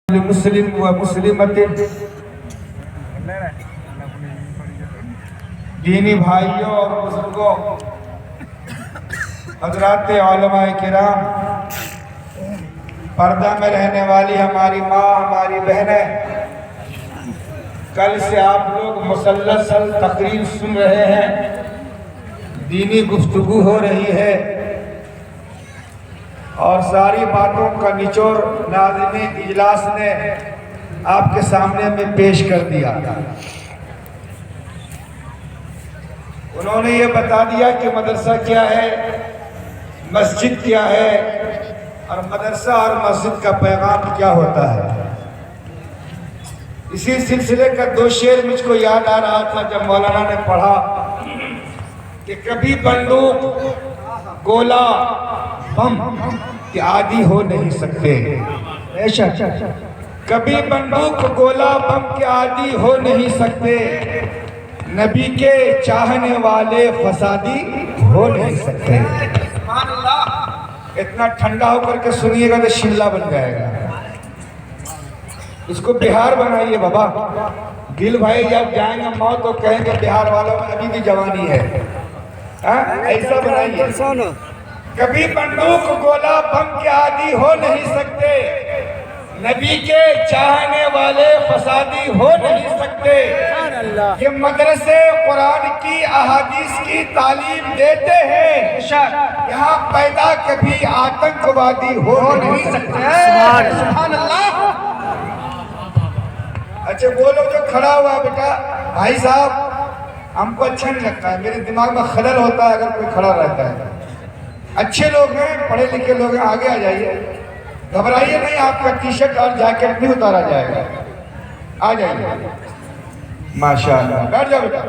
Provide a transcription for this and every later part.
مسلم و مسلمت دینی بھائیوں اور بزرگوں، حضرات علماء کرام، پردہ میں رہنے والی ہماری ماں، ہماری بہنیں، کل سے آپ لوگ مسلسل تقریر سن رہے ہیں، دینی گفتگو ہو رہی ہے اور ساری باتوں کا نچوڑ ناظرین اجلاس نے آپ کے سامنے میں پیش کر دیا۔ انہوں نے یہ بتا دیا کہ مدرسہ کیا ہے، مسجد کیا ہے، اور مدرسہ اور مسجد کا پیغام کیا ہوتا ہے۔ اسی سلسلے کا دو شعر مجھ کو یاد آ رہا تھا جب مولانا نے پڑھا کہ کبھی بندوق، گولا، بم کے عادی ہو نہیں سکتے، کبھی بندوق، گولا، بم کے عادی ہو نہیں سکتے، نبی کے چاہنے والے فسادی ہو نہیں سکتے۔ سبحان اللہ! اتنا ٹھنڈا ہو کر کے سنیے گا تو شملہ بن جائے گا۔ اس کو بہار بنائیے بابا۔ گل بھائی جب جائیں گے موت تو کہیں گے بہار والوں میں ابھی بھی جوانی ہے، ایسا بنائیے۔ کبھی بندوق، گولا، بم کے عادی ہو نہیں سکتے، نبی کے چاہنے والے فسادی ہو نہیں سکتے۔ یہ مدرسے قرآن کی احادیث کی تعلیم دیتے ہیں، یہاں پیدا کبھی آتنکوادی ہو نہیں سکتے۔ سبحان اللہ! اچھا وہ لوگ جو کھڑا ہوا ہے بیٹا، بھائی صاحب ہم کو اچھا نہیں لگتا ہے، میرے دماغ میں خلل ہوتا ہے اگر کوئی کھڑا رہتا ہے۔ اچھے لوگ ہیں، پڑھے لکھے لوگ ہیں، آگے آ جائیے، گھبرائیے نہیں، آپ کا ٹی شرٹ اور جیکٹ نہیں اتارا جائے گا، آ جائیے۔ ماشاءاللہ، بیٹھ جاؤ بیٹا۔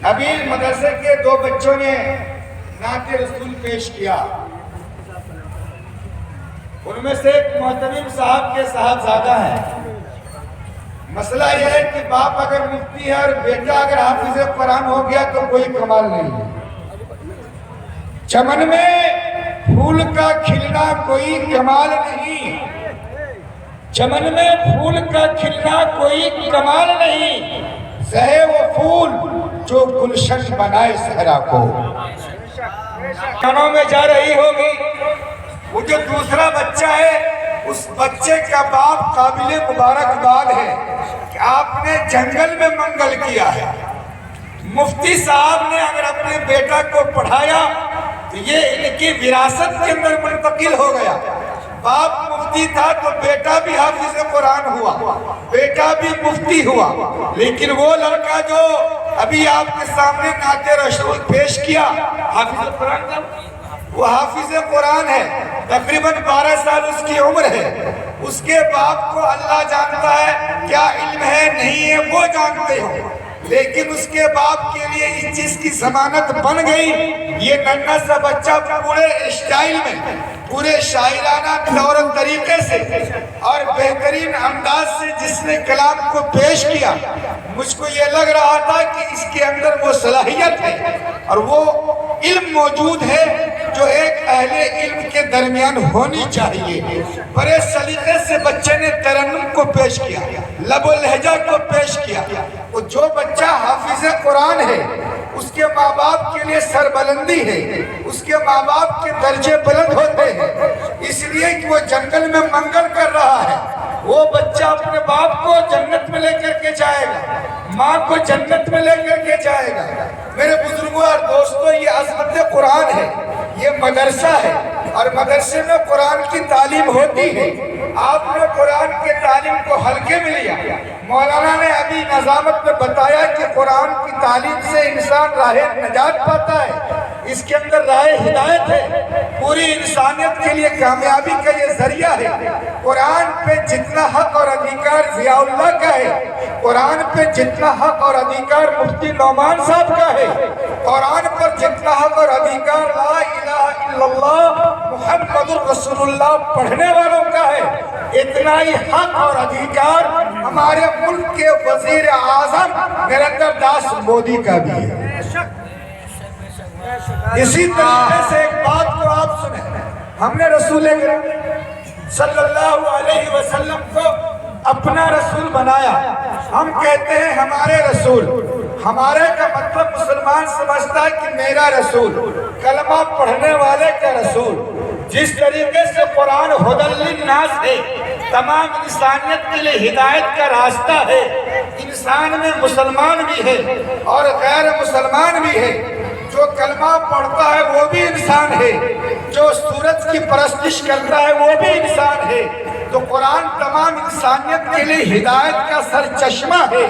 ابھی مدرسے کے دو بچوں نے نعت رسول پیش کیا، ان میں سے ایک محترم صاحب کے صاحبزادہ ہیں۔ مسئلہ یہ ہے کہ باپ اگر مفتی ہے اور بیٹا اگر حافظ قرآن ہو گیا تو کوئی کمال نہیں ہے۔ چمن میں پھول کا کھلنا کوئی کمال نہیں، چمن میں پھول کا کھلنا کوئی کمال نہیں، سہے وہ پھول جو گلشن بنائے صحرا کو۔ کانوں میں جا رہی ہوگی، وہ جو دوسرا بچہ ہے اس بچے کا باپ قابل مبارکباد ہے کہ آپ نے جنگل میں منگل کیا ہے۔ مفتی صاحب نے اگر اپنے بیٹا کو پڑھایا تو یہ ان کی وراثت کے اندر منتقل ہو گیا۔ باپ مفتی تھا تو بیٹا بھی حافظ قرآن ہوا، بیٹا بھی مفتی ہوا، لیکن وہ لڑکا جو ابھی آپ کے سامنے نعت رسول پیش کیا حافظ قرآن تھا، وہ حافظ قرآن ہے، تقریباً 12 سال اس کی عمر ہے۔ اس کے باپ کو اللہ جانتا ہے، کیا علم ہے نہیں ہے وہ جانتے ہو، لیکن اس کے باپ کے لیے اس چیز کی ضمانت بن گئی۔ یہ ننھا سا بچہ پورے اسٹائل میں، پورے شاعرانہ طور طریقے سے اور بہترین انداز سے جس نے کلام کو پیش کیا، مجھ کو یہ لگ رہا تھا کہ اس کے اندر وہ صلاحیت ہے اور وہ علم موجود ہے جو ایک اہل علم کے درمیان ہونی چاہیے۔ بڑے سلیقے سے بچے نے ترنم کو پیش کیا، لب و لہجہ کو پیش کیا۔ وہ جو بچہ حافظ قرآن ہے اس کے ماں باپ کے لیے سربلندی ہے، اس کے ماں باپ کے درجے بلند ہوتے ہیں، اس لیے کہ وہ جنگل میں منگل کر رہا ہے۔ وہ بچہ اپنے باپ کو جنت میں لے کر کے جائے گا، ماں کو جنت میں لے کر کے جائے گا۔ میرے بزرگوں اور دوستوں، یہ عظمت قرآن ہے، یہ مدرسہ ہے اور مدرسے میں قرآن کی تعلیم ہوتی ہے۔ آپ نے قرآن کے تعلیم کو ہلکے میں لیا۔ مولانا نے ابھی نظامت میں بتایا کہ قرآن کی تعلیم سے انسان راہ نجات پاتا ہے، اس کے اندر راہ ہدایت ہے، پوری انسانیت کے لیے کامیابی کا یہ ذریعہ ہے۔ قرآن پہ جتنا حق اور ادھیکار ضیاء اللہ کا ہے، قرآن پہ جتنا حق اور ادھیکار مفتی نعمان صاحب کا ہے، قرآن پر جتنا حق اور ادھیکار لا الہ الا اللہ محمد رسول اللہ پڑھنے والوں کا ہے، اتنا ہی حق اور ادھیکار ہمارے ملک کے وزیر اعظم نریندر داس مودی کا بھی ہے۔ اسی طریقے سے ایک بات کو آپ سنیں، ہم نے رسول اکرم صلی اللہ علیہ وسلم کو اپنا رسول بنایا. ہم کہتے ہیں ہمارے رسول. ہمارے کا مطلب مسلمان سمجھتا ہے کہ میرا رسول, کلمہ پڑھنے والے کا رسول. جس طریقے سے قرآن ھدی للناس ہے, تمام انسانیت کے لیے ہدایت کا راستہ ہے. انسان میں مسلمان بھی ہے اور غیر مسلمان بھی ہے. جو کلمہ پڑھتا ہے وہ بھی انسان ہے, جو سورج کی پرستش کرتا ہے وہ بھی انسان ہے. تو قرآن تمام انسانیت کے لیے ہدایت کا سرچشمہ ہے.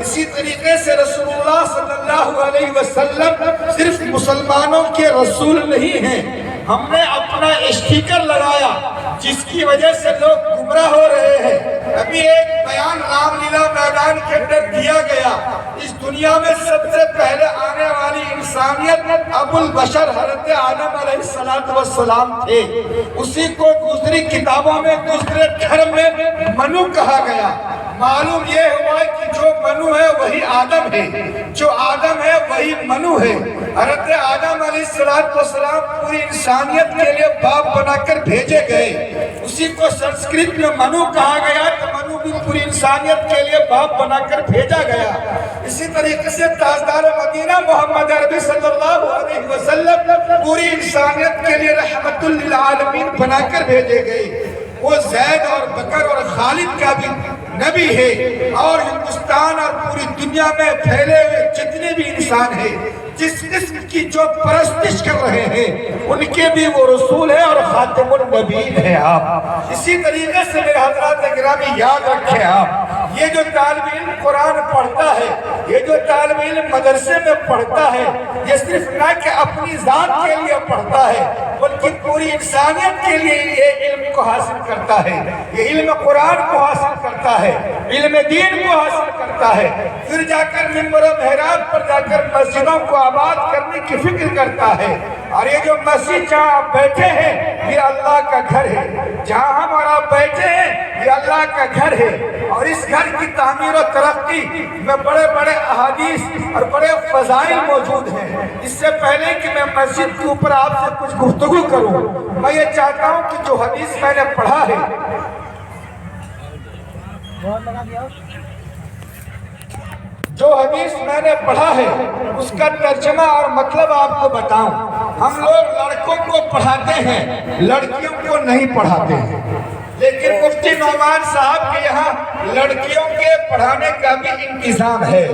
اسی طریقے سے رسول اللہ صلی اللہ علیہ وسلم صرف مسلمانوں کے رسول نہیں ہیں. ہم نے اپنا اسٹیکر لگایا جس کی وجہ سے لوگ گمراہ ہو رہے ہیں. ابھی ایک بیان رام لیلا میدان کے اندر دیا گیا. اس دنیا میں سب سے پہلے آنے والی انسانیت ابو البشر حضرت آدم علیہ السلام تھے. اسی کو دوسری کتابوں میں دوسرے دھرم میں منو کہا گیا. معلوم یہ ہوا کہ جو منو ہے وہی آدم ہے, جو آدم ہے وہی منو ہے. حضرت آدم علیہ السلام پوری انسانیت کے لیے باپ بنا کر بھیجے گئے. اسی کو سنسکرت میں منو کہا گیا کہ منو بھی پوری انسانیت کے لیے باپ بنا کر بھیجا گیا. اسی طریقے سے تاجدار مدینہ محمد عربی صلی اللہ علیہ وسلم پوری انسانیت کے لیے رحمت للعالمین بنا کر بھیجے گئے. وہ زید اور بکر اور خالد کا بھی نبی ہے, اور ہندوستان اور پوری دنیا میں پھیلے ہوئے جتنے بھی انسان ہیں جس قسم کی جو پرستش کر رہے ہیں ان کے بھی وہ رسول ہے اور خاتم النبیین ہے. آپ اسی طریقے سے میرے حضرات گرامی یاد رکھیں, آپ یہ جو طالب علم قرآن پڑھتا ہے, یہ جو طالب علم مدرسے میں پڑھتا ہے, یہ صرف نہ کہ اپنی ذات کے لیے پڑھتا ہے بلکہ پوری انسانیت کے لیے یہ علم کو حاصل کرتا ہے. یہ علم قرآن کو حاصل کرتا ہے, علم دین کو حاصل کرتا ہے. پھر جا کر منبر و محراب پر جا کر مسجدوں کو آباد کرنے کی فکر کرتا ہے. اور یہ جو مسجد جہاں آپ بیٹھے ہیں یہ اللہ کا گھر ہے, جہاں ہم اور آپ بیٹھے ہیں یہ اللہ کا گھر ہے. اور اس گھر کی تعمیر و ترقی میں بڑے بڑے احادیث اور بڑے فضائل موجود ہیں. اس سے پہلے کہ میں مسجد کے اوپر آپ سے کچھ گفتگو کروں, میں یہ چاہتا ہوں کہ جو حدیث میں نے پڑھا ہے, جو حدیث میں نے پڑھا ہے اس کا ترجمہ اور مطلب آپ کو بتاؤں. ہم لوگ لڑکوں کو پڑھاتے ہیں, لڑکیوں کو نہیں پڑھاتے ہیں. لیکن مفتی نعمان صاحب کے یہاں لڑکیوں کے پڑھانے کا بھی انتظام ہے.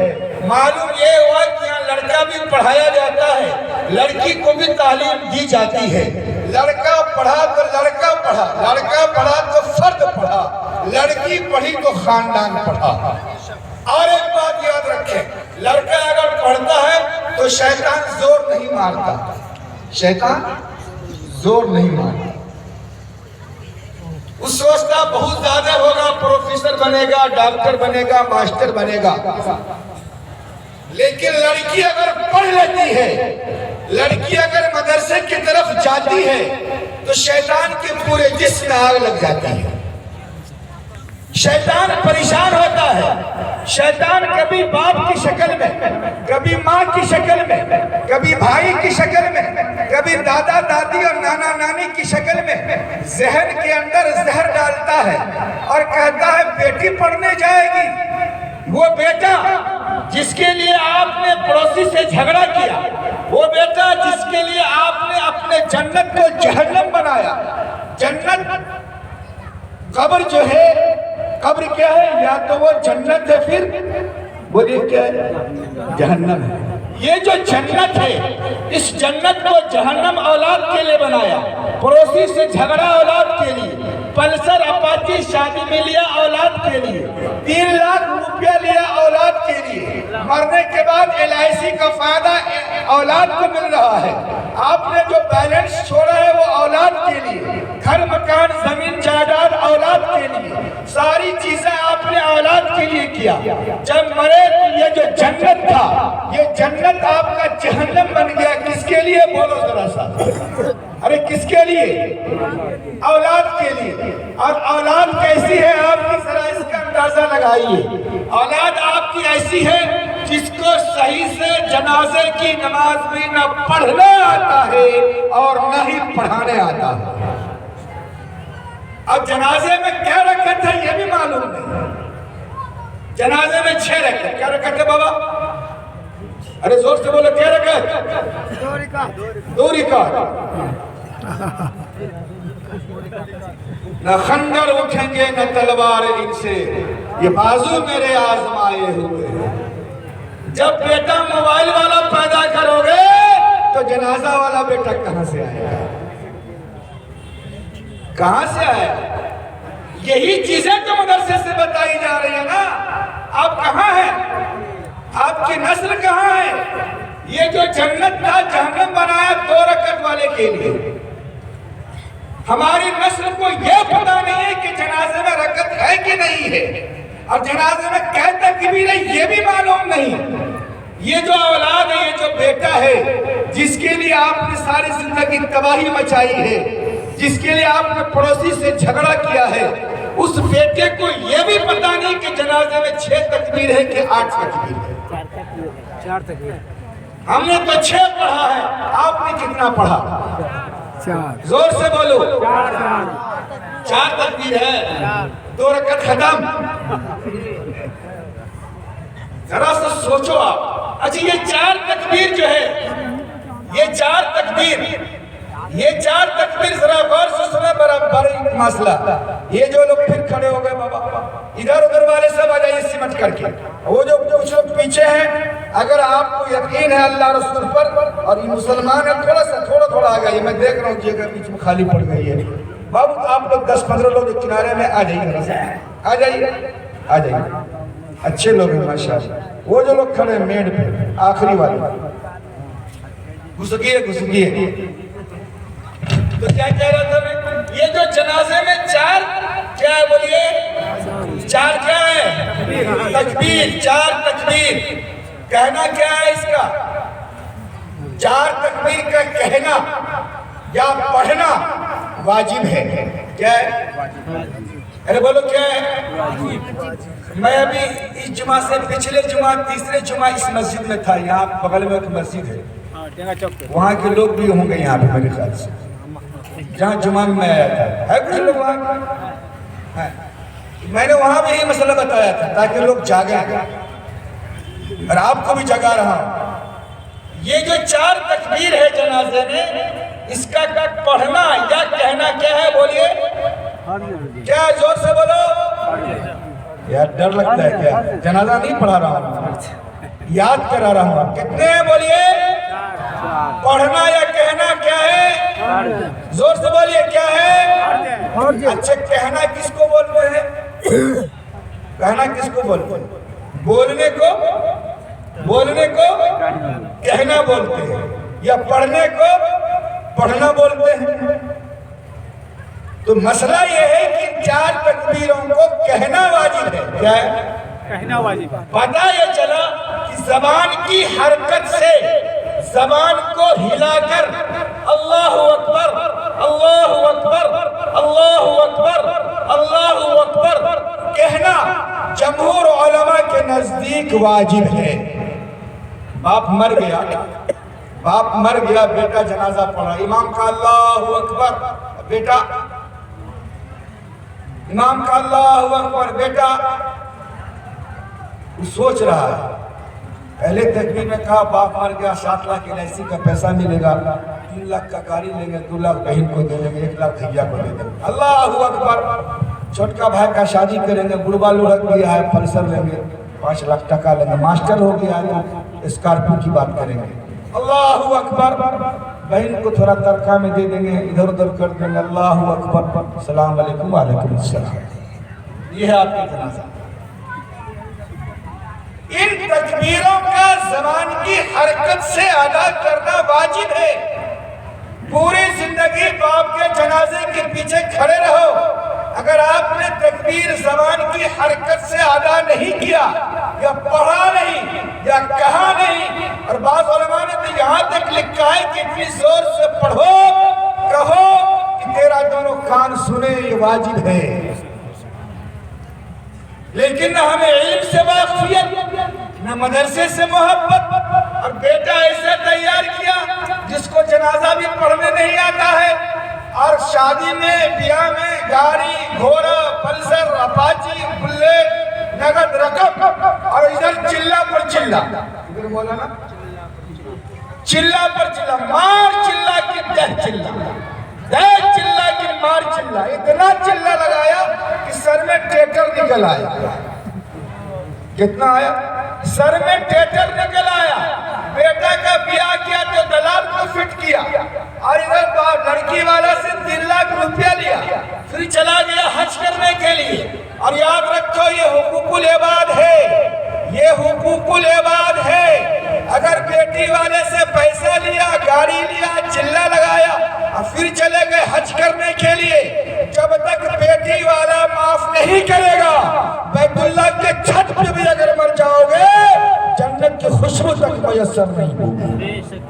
معلوم یہ ہوا کہ یہاں لڑکا بھی پڑھایا جاتا ہے, لڑکی کو بھی تعلیم دی جاتی ہے. لڑکا پڑھا تو لڑکا پڑھا, لڑکا پڑھا تو فرد پڑھا, لڑکی پڑھی تو خاندان پڑھا. اور ایک بات یاد رکھیں, لڑکا اگر پڑھتا ہے تو شیطان زور نہیں مارتا, شیطان زور نہیں مارتا. اس وقت بہت زیادہ ہوگا, پروفیسر بنے گا, ڈاکٹر بنے گا, ماسٹر بنے گا. لیکن لڑکی اگر پڑھ لیتی ہے, لڑکی اگر مدرسے کی طرف جاتی ہے تو شیطان کے پورے جسم میں آگ لگ جاتی ہے. شیطان پریشان ہوتا ہے. شیطان کبھی باپ کی شکل میں, کبھی ماں کی شکل میں, کبھی بھائی کی شکل میں, کبھی دادا دادی اور نانا نانی کی شکل میں ذہن کے اندر زہر ڈالتا ہے اور کہتا ہے بیٹی پڑھنے جائے گی. وہ بیٹا جس کے لیے آپ نے پڑوسی سے جھگڑا کیا, وہ بیٹا جس کے لیے آپ نے اپنے جنت کو جہنم بنایا. جنت قبر جو ہے, قبر کیا ہے, یا تو وہ جنت ہے پھر وہ کیا ہے, جہنم ہے. یہ جو جنت ہے, اس جنت کو جہنم اولاد کے لیے بنایا. پڑوسی سے جھگڑا اولاد کے لیے, پلسر اپاچی شادی میں لیا اولاد کے لیے, 3 لاکھ روپیہ لیا اولاد کے لیے. مرنے کے بعد LIC کا فائدہ اولاد کو مل رہا ہے. آپ نے جو بیلنس چھوڑا ہے وہ اولاد کے لیے, گھر مکان زمین جائیداد اولاد کے لیے, ساری چیزیں آپ نے اولاد کے لیے کیا. جب مرے تو یہ جو جنت تھا, یہ جنت آپ کا جہنم بن گیا. کس کے لیے بولو ذرا سا, ارے کس کے لیے؟ اولاد کے لیے. اور اولاد کیسی ہے آپ کی ذرا اس کا اندازہ لگائیے. اولاد آپ کی ایسی ہے جس کو صحیح سے جنازے کی نماز بھی نہ پڑھنا آتا ہے اور نہ ہی پڑھانے آتا ہے. اب جنازے میں کیا رکعت ہے یہ بھی معلوم نہیں. جنازے میں 6 رکعت. کیا رکعت ہے بابا؟ ارے زور سے بولو کیا رکعت؟ 2 رکعت. نہ خنجر اٹھیں گے نہ تلوار ان سے، یہ بازو میرے آزمائے ہوئے. جب بیٹا موبائل والا پیدا کرو گے تو جنازہ والا بیٹا کہاں سے آئے گا؟ کہاں سے آئے گا؟ یہی چیزیں تو مدرسے سے بتائی جا رہی ہیں نا. آپ کہاں ہیں؟ آپ کی نسل کہاں ہے؟ یہ جو جنت کا جہنم بنایا 2 رکعت والے کے لیے، ہماری نسل کو یہ پتا نہیں ہے کہ جنازے میں رکعت ہے کہ نہیں ہے، اور جنازے میں کیا تکبیر ہے یہ بھی معلوم نہیں. یہ جو اولاد ہے، یہ جو بیٹا ہے جس کے لیے آپ نے ساری زندگی تباہی مچائی ہے، جس کے لیے آپ نے پڑوسی سے جھگڑا کیا ہے، اس بیٹے کو یہ بھی پتا نہیں کہ جنازے میں 6 تکبیر ہے کہ 8 تکبیر ہے. 4 تکبیر. ہم نے تو 6 پڑھا ہے، آپ نے کتنا پڑھا؟ 4. زور سے بولو. 4. 4 تکبیر ہے، 2 رکعت ختم. ذرا سا سوچو آپ. اچھا یہ 4 تکبیر جو ہے، یہ 4 تکبیر، یہ 4 تکبیر ذرا غور سے سنیں. برابر مسئلہ یہ جو لوگ پھر کھڑے ہو گئے بابا، ادھر ادھر والے سب آ جائیے سمٹ کر کے. وہ جو کچھ لوگ پیچھے ہیں، اگر آپ کو یقین ہے اللہ رسول پر اور یہ مسلمان ہے، تھوڑا آ جائیے. میں دیکھ رہا ہوں کہ اگر بیچ میں خالی پڑ گئی ہے بابو، تو آپ لوگ 10-15 لوگ کنارے میں آ جائیے. اچھے لوگ ہیں ماشاءاللہ. وہ جو لوگ کھڑے ہیں میڈ پہ آخری والے، گھسکیے. تو کیا کہہ رہا تھا میں؟ یہ جو جنازے میں 4 کیا ہے بولیے؟ 4 کیا ہے؟ تکبیر. 4 تکبیر کہنا کیا ہے اس کا؟ 4 تکبیر کا کہنا یا پڑھنا واجب ہے. کیا ہے؟ ارے بولو کیا ہے؟ میں ابھی اس جمعہ سے پچھلے جمعہ تیسرے جمعہ اس مسجد میں تھا. یہاں بغل میں ایک مسجد ہے، وہاں کے لوگ بھی ہوں گے یہاں پہ میرے خیال سے، جہاں جمعہ میں آیا تھا. ہے کچھ لوگ وہاں؟ میں نے وہاں بھی یہ مسئلہ بتایا تھا تاکہ لوگ جاگیں، اور آپ کو بھی جگا رہا ہوں. یہ جو 4 تکبیر ہے جنازے میں، اس کا پڑھنا یا کہنا کیا ہے بولیے؟ کیا؟ زور سے بولو. یار ڈر لگتا ہے کیا؟ جنازہ نہیں پڑھا رہا ہوں، یاد کرا رہا ہوں. کتنے ہیں بولیے؟ پڑھنا یا کہنا کیا ہے؟ زور سے بولیے کیا ہے؟ اچھا کہنا کس کو بولتے ہیں؟ کہنا کس کو بولتے ہیں؟ بولنے کو کہنا بولتے ہیں، یا پڑھنے کو پڑھنا بولتے ہیں. تو مسئلہ یہ ہے کہ 4 تکبیروں کو کہنا واجب ہے. کیا ہے؟ کہنا واجب. پتہ یہ چلا کہ زبان کی حرکت سے زبان کو ہلا کر اللہ اکبر اللہ اکبر اللہ اکبر اللہ اکبر کہنا جمہور علماء کے نزدیک واجب ہے. باپ مر گیا، بیٹا جنازہ پڑھا، امام کا اللہ اکبر، بیٹا امام کا اللہ اکبر، بیٹا وہ سوچ رہا ہے. پہلے تکبیر میں کہا باپ مر گیا، 7 لاکھ LIC کا پیسہ ملے گا، 3 لاکھ کا گاڑی لیں گے، 2 لاکھ بہن کو دے دیں گے، 1 لاکھ بھیا کو دے دیں گے. اللہ اکبر. چھوٹکا بھائی کا شادی کریں گے، بڑبا لڑک گیا ہے، پلسر لیں گے، 5 لاکھ ٹکا لیں گے. ماسٹر ہو گیا ہے تو اسکارپیو کی بات کریں گے. اللہ اکبر. بہن کو تھوڑا ترکہ میں دے دیں گے، ادھر ادھر کر دیں گے. اللہ اکبر، السلام علیکم وعلیکم السلام. یہ ہے آپ کا جنازہ. ان تکبیروں کا زبان کی حرکت سے ادا کرنا واجب ہے. پوری زندگی باپ کے جنازے کے پیچھے کھڑے رہو، اگر آپ نے تکبیر زبان کی حرکت سے ادا نہیں کیا، یا پڑھا نہیں، یا کہا نہیں، اور بعض علماء نے تو یہاں تک لکھا ہے کہ اتنی زور سے پڑھو کہو کہ تیرا دونوں کان سنے، یہ واجب ہے. لیکن نہ ہمیں علم سے واقفیت، نہ مدرسے سے محبت، اور بیٹا ایسے تیار کیا جس کو جنازہ بھی پڑھنے نہیں آتا ہے، اور شادی میں بیاہ میں گاڑی گھوڑا پلسر اپاچی بلیٹ نگد رقم اور ادھر چلہ پر چلہ ادھر بولا نا چلہ پر چلہ مار چلہ کی دہ چلہ دہ چلہ کی مار چلہ اتنا چلہ لگایا کہ سر میں ٹیٹر نکل آیا کتنا آیا سر میں ٹیٹر نکل آیا بیٹا کا بیاہ کیا تو دلال کو فٹ کیا اور ادھر لڑکی والا سے 3 لاکھ روپیہ لیا پھر چلا گیا حج کرنے کے لیے اور یاد رکھو یہ حقوق العباد ہے یہ حقوق العباد ہے اگر بیٹی والے سے پیسہ لیا گاڑی لیا چلہ لگایا اور پھر چلے گئے حج کرنے کے لیے جب تک بیٹی والا معاف نہیں کرے گا بیت اللہ کے چھت پہ بھی اگر مر جاؤ گے جنت کی خوشبو تک میسر نہیں ہوگی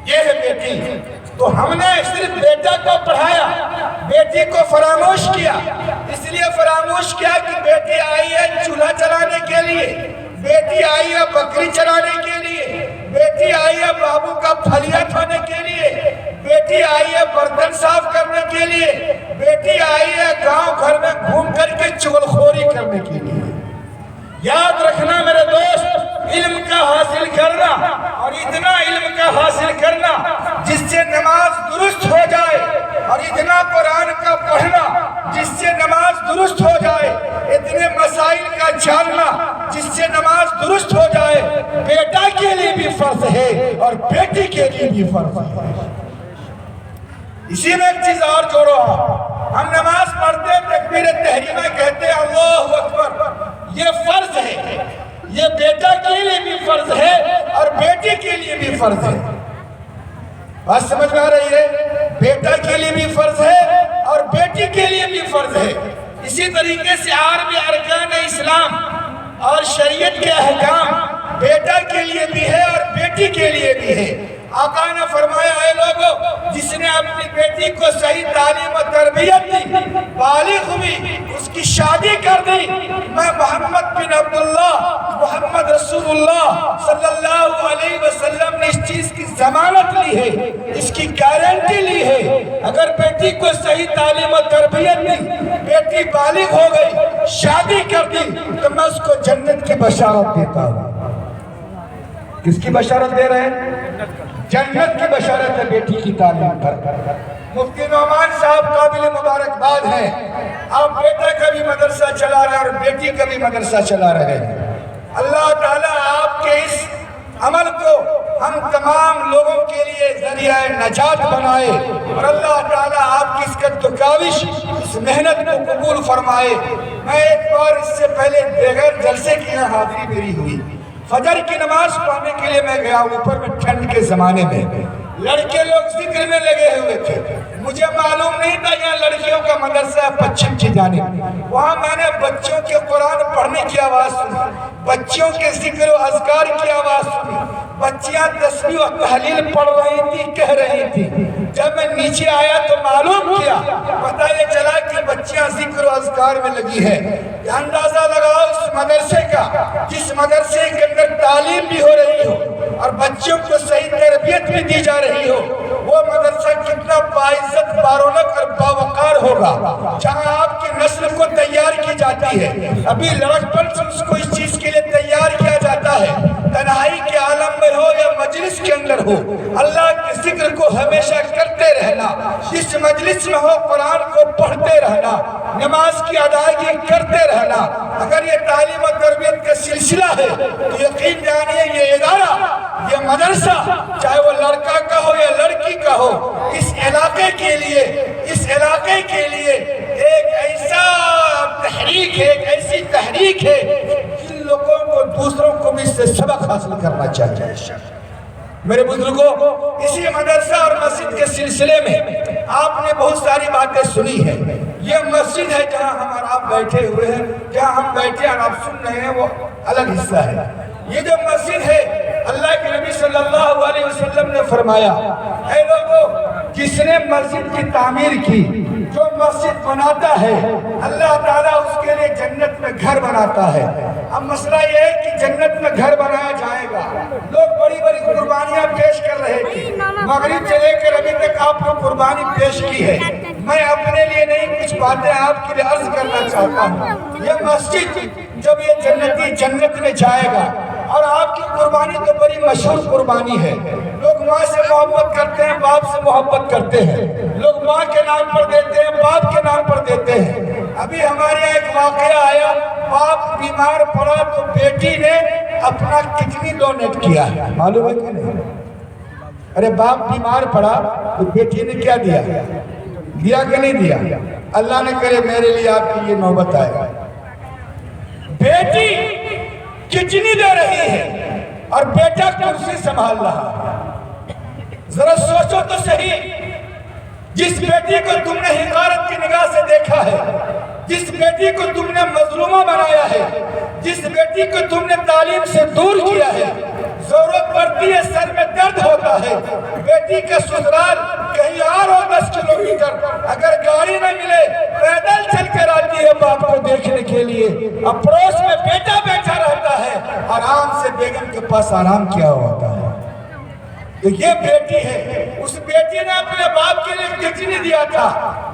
یہ ہے بیٹی تو ہم نے صرف بیٹا کو پڑھایا بیٹی کو فراموش کیا اس لیے فراموش کیا کہ بیٹی آئی ہے چولہا چلانے کے لیے بیٹی آئی ہے بکری چلانے کے لیے بیٹی آئی ہے بابو کا پھلیا کھانے کے لیے بیٹی آئی ہے برتن صاف کرنے کے لیے بیٹی آئی ہے گاؤں گھر میں گھوم کر کے چغلخوری کرنے کے لیے یاد رکھنا میرے دوست علم کا حاصل کرنا اور اتنا علم کا حاصل کرنا جس سے نماز درست ہو جائے اور اتنا قرآن کا پڑھنا جس سے نماز درست ہو جائے اتنے مسائل کا جاننا جس سے نماز درست ہو جائے بیٹا کے لیے بھی فرض ہے اور بیٹی کے لیے بھی فرض ہے اسی میں ایک چیز اور جوڑو ہم نماز پڑھتے تکبیر تحریمہ کہتے ہیں اللہ اکبر یہ فرض ہے یہ بیٹا کے لیے بھی فرض ہے اور بیٹی کے لیے بھی فرض ہے بات سمجھ میں آ رہی ہے بیٹا کے لیے بھی فرض ہے اور بیٹی کے لیے بھی فرض ہے اسی طریقے سے بھی ارکان اسلام اور شریعت کے احکام بیٹا کے لیے بھی ہے اور بیٹی کے لیے بھی ہے آقا نے فرمایا اے لوگوں جس نے اپنی بیٹی کو صحیح تعلیم و تربیت دی بالغ ہوئی اس کی شادی کر دی میں محمد بن عبداللہ محمد رسول اللہ صلی اللہ علیہ وسلم نے اس چیز کی ضمانت لی ہے اس کی گارنٹی لی ہے اگر بیٹی کو صحیح تعلیم و تربیت دی بیٹی بالغ ہو گئی شادی کر دی تو میں اس کو جنت کی بشارت دیتا ہوں کس کی بشارت دے رہے ہیں جنت کی بشارت ہے بیٹی کی تعلیم پر مفتی نعمان صاحب قابل مبارکباد ہیں آپ بیٹا کا بھی مدرسہ چلا رہے ہیں اور بیٹی کا بھی مدرسہ چلا رہے ہیں اللہ تعالیٰ آپ کے اس عمل کو ہم تمام لوگوں کے لیے ذریعہ نجات بنائے اور اللہ تعالیٰ آپ کی اس قد و کاوش اس محنت کو قبول فرمائے میں ایک بار اس سے پہلے بغیر جلسے کی یہاں حاضری میری ہوئی فجر کی نماز پڑھنے کے لیے میں گیا اوپر میں ٹھنڈ کے زمانے میں لڑکے لوگ ذکر میں لگے ہوئے تھے مجھے معلوم نہیں تھا یہاں لڑکیوں کا مدرسہ ہے پچھم کی جانب وہاں میں نے بچوں کے قرآن پڑھنے کی آواز سنی بچیوں کے ذکر و اذکار کی آواز سنی بچیاں تسبیح و تحلیل پڑھ رہی تھی کہہ رہی تھی جب میں نیچے آیا تو معلوم کیا پتہ یہ چلا کہ بچیاں ذکر و اذکار میں لگی ہے اندازہ لگاؤ اس مدرسے کا جس مدرسے کے اندر تعلیم بھی ہو رہی ہو اور بچوں کو صحیح تربیت بھی دی جا رہی ہو وہ مدرسہ کتنا باعزت بارونق اور باوقار ہوگا جہاں آپ کی نسل کو تیار کی جاتی ہے ابھی لڑکپن سے اس کو اس چیز کے لیے تیار کیا جاتا ہے تنہائی کے عالم میں ہو یا مجلس کے اندر ہو اللہ کے ذکر کو ہمیشہ کرتے رہنا جس مجلس میں ہو قرآن کو پڑھتے رہنا نماز کی ادائیگی کرتے رہنا اگر یہ تعلیم و تربیت کا سلسلہ ہے تو یقین جانیے یہ ادارہ یہ مدرسہ چاہے وہ لڑکا کا ہو یا لڑکی کا ہو اس علاقے کے لیے ایک ایسا تحریک ہے ایک ایسی تحریک ہے جن لوگوں کو دوسروں کو بھی اس سے سبق حاصل کرنا چاہیے میرے بزرگوں اسی مدرسہ اور مسجد کے سلسلے میں آپ نے بہت ساری باتیں سنی ہیں یہ مسجد ہے جہاں ہم اور آپ بیٹھے ہوئے ہیں جہاں ہم بیٹھے اور آپ سن رہے ہیں وہ الگ حصہ ہے یہ جو مسجد ہے اللہ کے نبی صلی اللہ علیہ وسلم نے فرمایا اے لوگوں جس نے مسجد کی تعمیر کی جو مسجد بناتا ہے اللہ تعالیٰ اس کے لیے جنت میں گھر بناتا ہے۔ اب مسئلہ یہ ہے کہ جنت میں گھر بنایا جائے گا، لوگ بڑی بڑی قربانیاں پیش کر رہے تھے، مغرب سے لے کر ابھی تک آپ نے قربانی پیش کی ہے۔ میں اپنے لیے نہیں کچھ باتیں آپ کے لیے عرض کرنا چاہتا ہوں۔ یہ مسجد جب یہ جنتی جنت میں جائے گا، اور آپ کی قربانی تو بڑی مشہور قربانی ہے، لوگ ماں سے محبت کرتے ہیں، باپ سے محبت کرتے ہیں، لوگ ماں کے نام پر دیتے ہیں، باپ کے نام پر دیتے ہیں۔ ابھی ہمارے یہاں ایک واقعہ آیا، باپ بیمار پڑا تو بیٹی نے اپنا کڈنی ڈونیٹ کیا ہے، معلوم ہے کہ نہیں؟ ارے باپ بیمار پڑا تو بیٹی نے کیا دیا؟ دیا کہ نہیں دیا؟ اللہ نے کرے میرے لیے آپ کی یہ نوبت آئے، بیٹی کڈنی دے رہی ہے اور بیٹا کرسی سنبھال رہا۔ ذرا سوچو تو صحیح، جس بیٹی کو تم نے حقارت کی نگاہ سے دیکھا ہے، جس بیٹی کو تم نے مظلومہ بنایا ہے، جس بیٹی کو تم نے تعلیم سے دور کیا ہے، ضرورت پڑتی ہے سر میں درد ہوتا ہے، بیٹی کا سسرال کہیں اور ہو 10 کلومیٹر، اگر گاڑی نہ ملے پیدل چل کر آتی ہے باپ کو دیکھنے کے لیے، اب پڑوس میں بیٹا بیٹھا رہتا ہے، آرام سے بیگم کے پاس آرام کیا ہوتا ہے۔ تو یہ بیٹی ہے، اس بیٹی نے اپنے باپ کے لیے کڈنی دیا تھا۔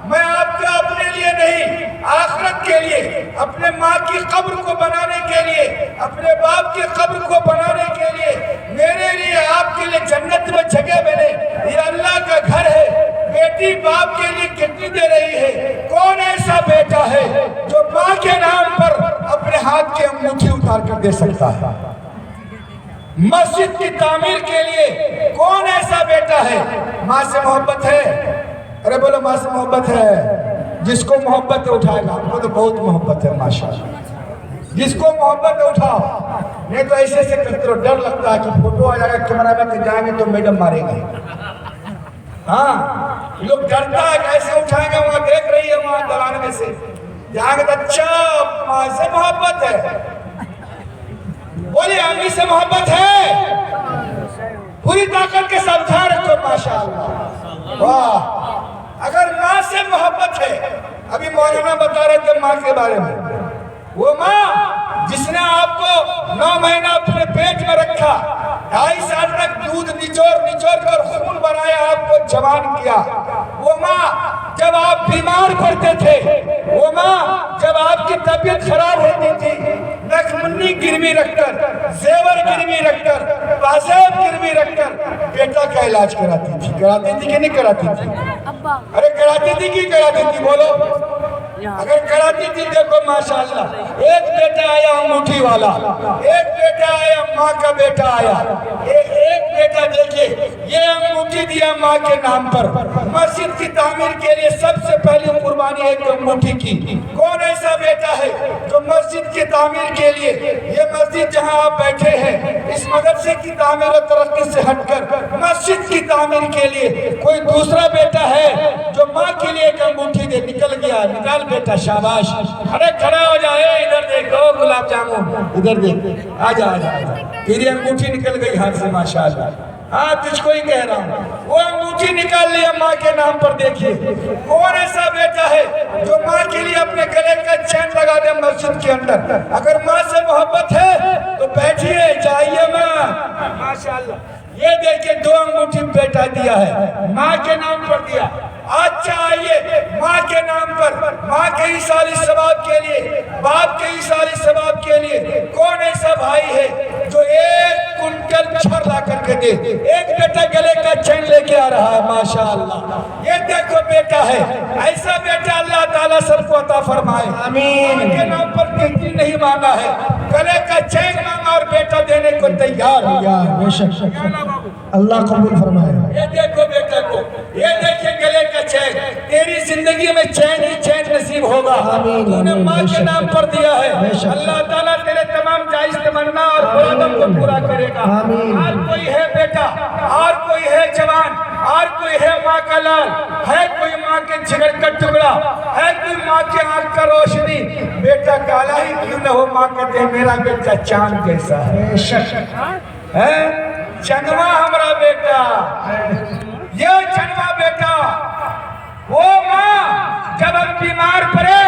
میں آپ کو اپنے لیے نہیں، آخرت کے لیے، اپنے ماں کی قبر کو بنانے کے لیے، اپنے باپ کی قبر کو بنانے کے لیے، میرے لیے آپ کے لیے جنت میں جگہ بنے، یہ اللہ کا گھر ہے۔ بیٹی باپ کے لیے کڈنی دے رہی ہے، کون ایسا بیٹا ہے جو ماں کے نام پر اپنے ہاتھ کی انگوٹھی اتار کر دے سکتا ہے؟ مسجد کی تعمیر کے لیے کون ایسا بیٹا ہے؟ ماں سے محبت ہے؟ ارے بولو ماں سے محبت ہے؟ جس کو محبت ہے اٹھائے گا، ہم کو تو بہت محبت ہے ماشاءاللہ، جس کو محبت ہے اٹھاؤ، نہیں تو ایسے سے کرتے رہو، ڈر لگتا ہے کہ فوٹو آ جائے گا کیمرہ میں جائیں گے تو میڈم مارے گے۔ ہاں لوگ ڈرتا ہے کیسے اٹھائیں گے، وہاں دیکھ رہی ہے وہاں دلان میں سے جائیں گے تو اچھا ماں سے محبت ہے، بولے امی سے محبت ہے، پوری طاقت کے ساتھ دھیان رکھو ماشاءاللہ۔ واہ، اگر ماں سے محبت ہے، ابھی مولانا بتا رہے تھے ماں کے بارے میں، وہ ماں جس نے آپ کو 9 مہینہ اپنے پیٹ میں رکھا، 2.5 سال تک دودھ نچوڑ کر خون بنایا، آپ کو جوان کیا، وہ ماں جب آپ بیمار پڑتے تھے، وہ ماں جب آپ کی طبیعت خراب ہوتی تھی، نک منی گروی رکھ کر، زیور گروی رکھ کر، پاسیب گروی رکھ کر بیٹا کا علاج کراتی تھی۔ کراتی تھی کہ نہیں کراتی تھی؟ ارے کراتی تھی کہ کراتی تھی؟ بولو، اگر کراتی تھی دیکھو ماشاءاللہ، ایک بیٹا آیا انگوٹھی والا، ایک بیٹا آیا ماں کا بیٹا آیا، ایک بیٹا دیکھئے یہ انگوٹھی دیا ماں کے نام پر۔ مسجد کی تعمیر کے لیے سب سے پہلی قربانی ایک انگوٹھی کی۔ کون ایسا بیٹا ہے جو مسجد کی تعمیر کے لیے، یہ مسجد جہاں آپ بیٹھے ہیں، اس مدرسے کی تعمیر و ترقی سے ہٹ کر مسجد کی تعمیر کے لیے کوئی دوسرا بیٹا ہے جو ماں کے لیے ایک انگوٹھی دے؟ نکل گیا، نکال بیٹا، شاباش، ارے کھڑا ہو جائے، ادھر دیکھو گلاب جامن، ادھر دیکھ، آجا آجا، تیری انگوٹھی نکل گئی ہاتھ سے ماشاءاللہ۔ ہاں تجھ کو ہی کہہ رہا ہوں، وہ انگوٹھی نکال لیا ماں کے نام پر۔ دیکھیے کون ایسا بیٹا ہے جو ماں کے لیے اپنے گلے کا چین لگا دے مسجد کے اندر؟ اگر ماں سے محبت ہے تو بیٹھیے، جائیے ماں ماشاءاللہ۔ یہ دیکھیے 2 انگوٹھی بیٹا دیا ہے، ماں کے نام پر دیا۔ اچھا آئیے ماں کے نام پر، ماں کے ایثاری ثواب کے لیے، باپ کے ایثاری ثواب کے لیے کون ایسا بھائی ہے جو 1 کنٹل چھر لا کر کے دے؟ ایک بیٹا گلے کا چین لے کے آ رہا ہے ماشاءاللہ، یہ دیکھو بیٹا ہے، ایسا بیٹا اللہ تعالیٰ سب کو عطا فرمائے آمین۔ ماں کے نام پر کسی نہیں مانگا ہے، گلے کا چین مانگا اور بیٹا دینے کو تیار ہوا، بے شک اللہ قبول فرمائے۔ یہ دیکھو بیٹا کو، یہ دیکھیں گلے کا چین، تیری زندگی میں چین ہی چین نصیب ہوگا، تو نے ماں کے نام پر دیا ہے، اللہ تعالیٰ تیرے تمام جائز تمنا اور مرادوں کو پورا کرے گا۔ اور کوئی ہے بیٹا، اور کوئی ہے جوان، اور کوئی ہے ماں کا لال، ہے کوئی ماں کے جگر کا ٹکڑا، ہے کوئی ماں کے آنکھ کا روشنی، بیٹا کالا ہی کیوں نہ ہو، ماں کہتے ہیں میرا بیٹا چاند جیسا ہے، چنوا ہمارا بیٹا، یہ چنوا بیٹا وہ ماں جب ہم بیمار پڑے